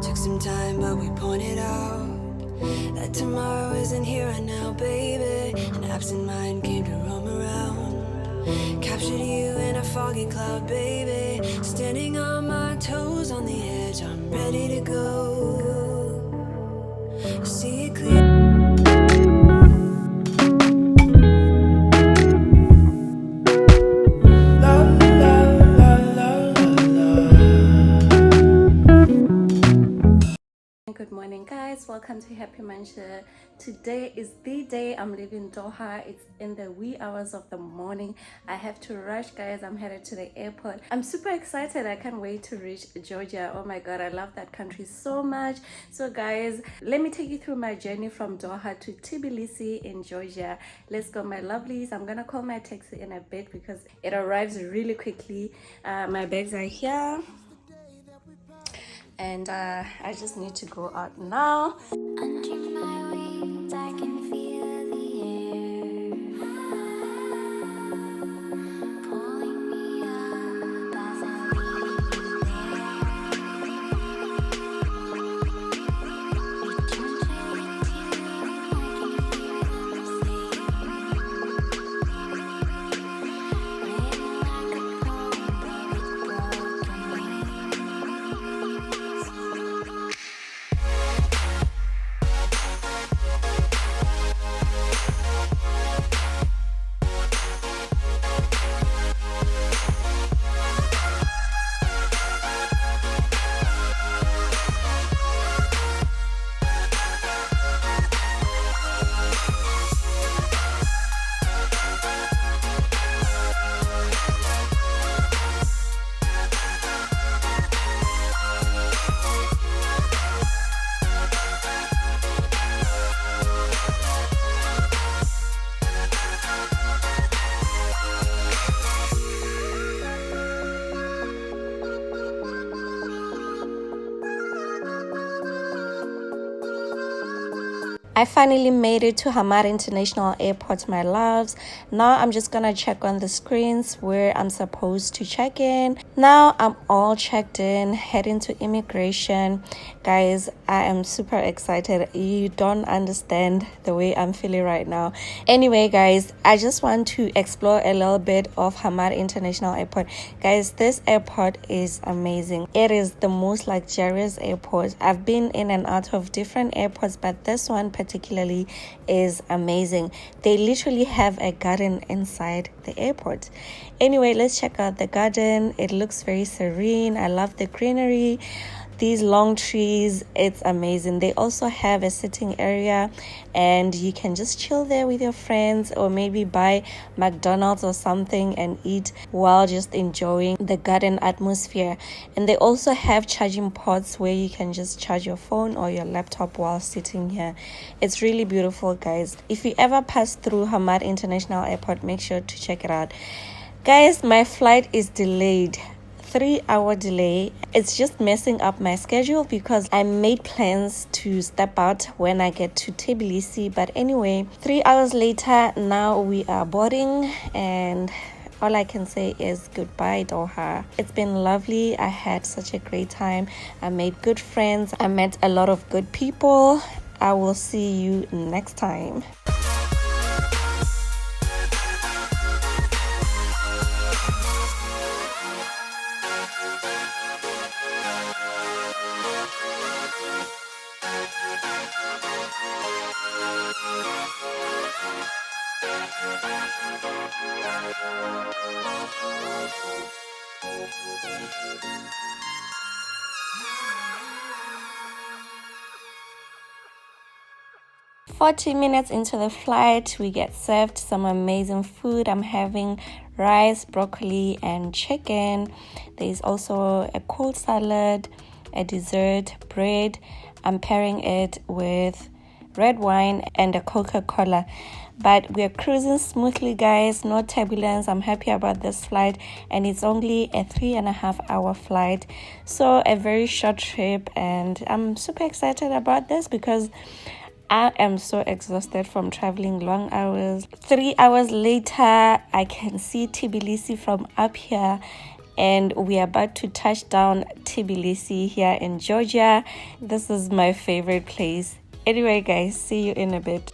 Took some time, but we pointed out that tomorrow isn't here right now, baby. An absent mind came to roam around. Captured you in a foggy cloud, baby. Standing on my toes on the edge, I'm ready to go. See it clear. Good morning, guys. Welcome to Happy Muncher. Today is the day I'm leaving Doha. It's in the wee hours of the morning. I have to rush, guys. I'm headed to the airport. I'm super excited. I can't wait to reach Georgia. Oh my god, I love that country so much. So guys, let me take you through my journey from Doha to Tbilisi in Georgia. Let's go, my lovelies. I'm gonna call my taxi in a bit because it arrives really quickly. My bags are here and I just need to go out now. Under my wings, I can feel the air pulling me up as I leave there. Return to the tears, I can hear them say, written like a poem, but with broken wings. I finally made it to Hamad International Airport, my loves. Now I'm just gonna check on the screens where I'm supposed to check in. Now I'm all checked in, heading to immigration. Guys, I am super excited. You don't understand the way I'm feeling right now. Anyway, guys, I just want to explore a little bit of Hamad International Airport. Guys, this airport is amazing. It is the most luxurious airport. I've been in and out of different airports, but this one particularly is amazing. They literally have a garden inside the airport. Anyway, let's check out the garden. It looks very serene. I love the greenery, these long trees. It's amazing. They also have a sitting area and you can just chill there with your friends, or maybe buy McDonald's or something and eat while just enjoying the garden atmosphere. And they also have charging ports where you can just charge your phone or your laptop while sitting here. It's really beautiful, guys. If you ever pass through Hamad International Airport, make sure to check it out. Guys, my flight is delayed. 3-hour delay. It's just messing up my schedule because I made plans to step out when I get to Tbilisi. But anyway, 3 hours later, now we are boarding, and all I can say is goodbye, Doha. It's been lovely. I had such a great time. I made good friends. I met a lot of good people. I will see you next time. 40 minutes into the flight, we get served some amazing food. I'm having rice, broccoli, and chicken. There's also a cold salad, a dessert, bread. I'm pairing it with red wine and a Coca-Cola. But we're cruising smoothly, guys. No turbulence. I'm happy about this flight, and it's only a 3.5-hour flight, so a very short trip. And I'm super excited about this because I am so exhausted from traveling long hours. 3 hours later, I can see Tbilisi from up here. and we are about to touch down Tbilisi here in Georgia. This is my favorite place. Anyway guys, see you in a bit.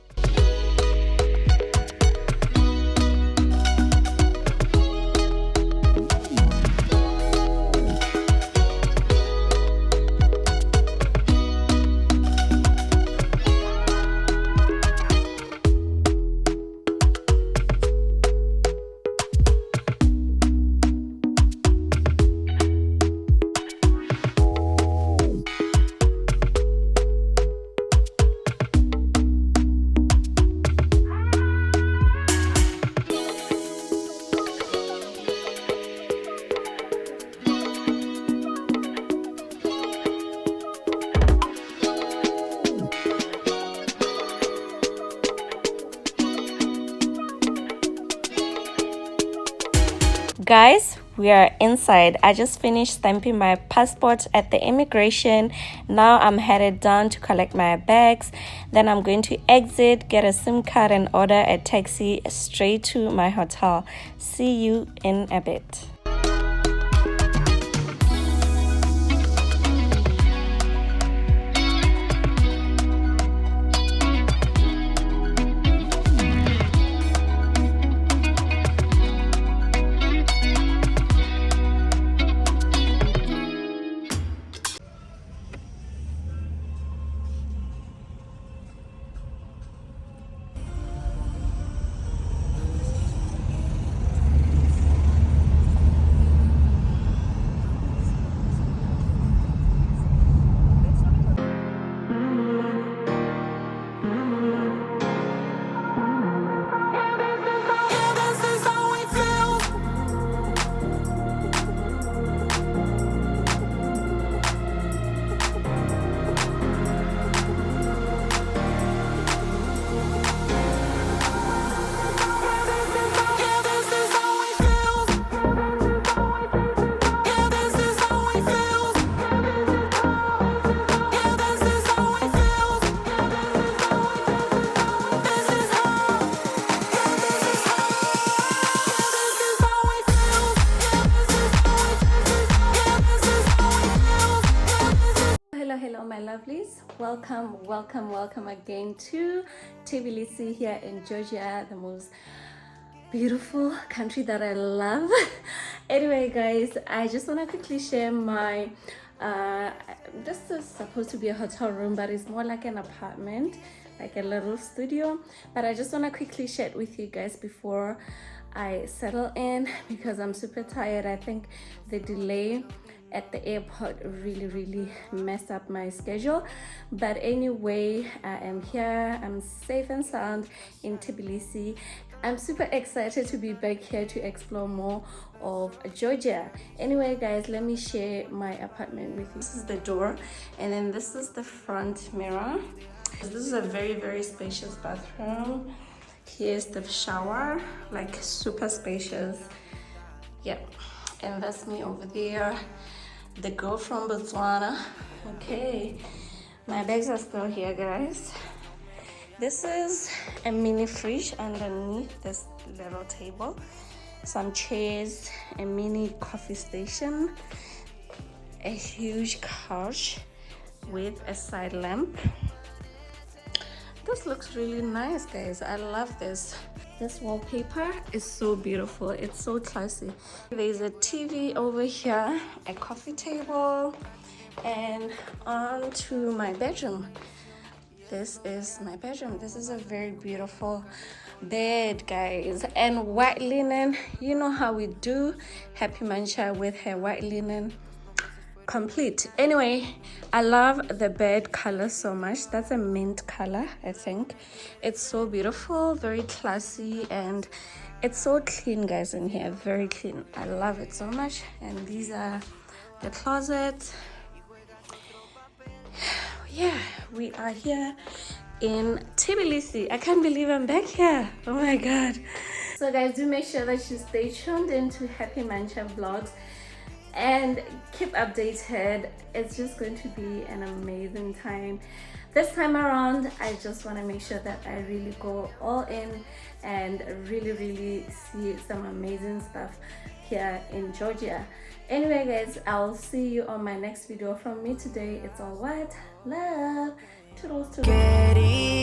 Guys, we are inside. I just finished stamping my passport at the immigration. Now I'm headed down to collect my bags. Then I'm going to exit, get a SIM card and order a taxi straight to my hotel. See you in a bit. Hello my lovelies, welcome again to Tbilisi here in Georgia, the most beautiful country that I love. Anyway guys, I just want to quickly share my this is supposed to be a hotel room, but it's more like an apartment, like a little studio. But I just want to quickly share it with you guys before I settle in, because I'm super tired. I think the delay at the airport really messed up my schedule. But anyway, I am here, I'm safe and sound in Tbilisi. I'm super excited to be back here to explore more of Georgia. Anyway guys, let me share my apartment with you. This is the door, and then this is the front mirror. This is a very spacious bathroom. Here's the shower, like super spacious. Yep, and that's me over there, the girl from Botswana. Okay, my bags are still here guys. This is a mini fridge underneath this little table, some chairs, a mini coffee station, a huge couch with a side lamp. This looks really nice guys, I love this. This wallpaper is so beautiful, it's so classy. There's a TV over here, a coffee table, and on to my bedroom. This is my bedroom. This is a very beautiful bed guys, and white linen. You know how we do Happy Muncher with her white linen, complete. Anyway, I love the bed color so much. That's a mint color, I think. It's so beautiful, very classy, and it's so clean guys in here, very clean. I love it so much. And these are the closets. Yeah, we are here in Tbilisi. I can't believe I'm back here. Oh my god. So guys, do make sure that you stay tuned into Happy Muncher vlogs and keep updated. It's just going to be an amazing time. This time around, I just want to make sure that I really go all in and really see some amazing stuff here in Georgia. Anyway guys, I'll see you on my next video. From me today, it's all what? Love. Toodles, toodles.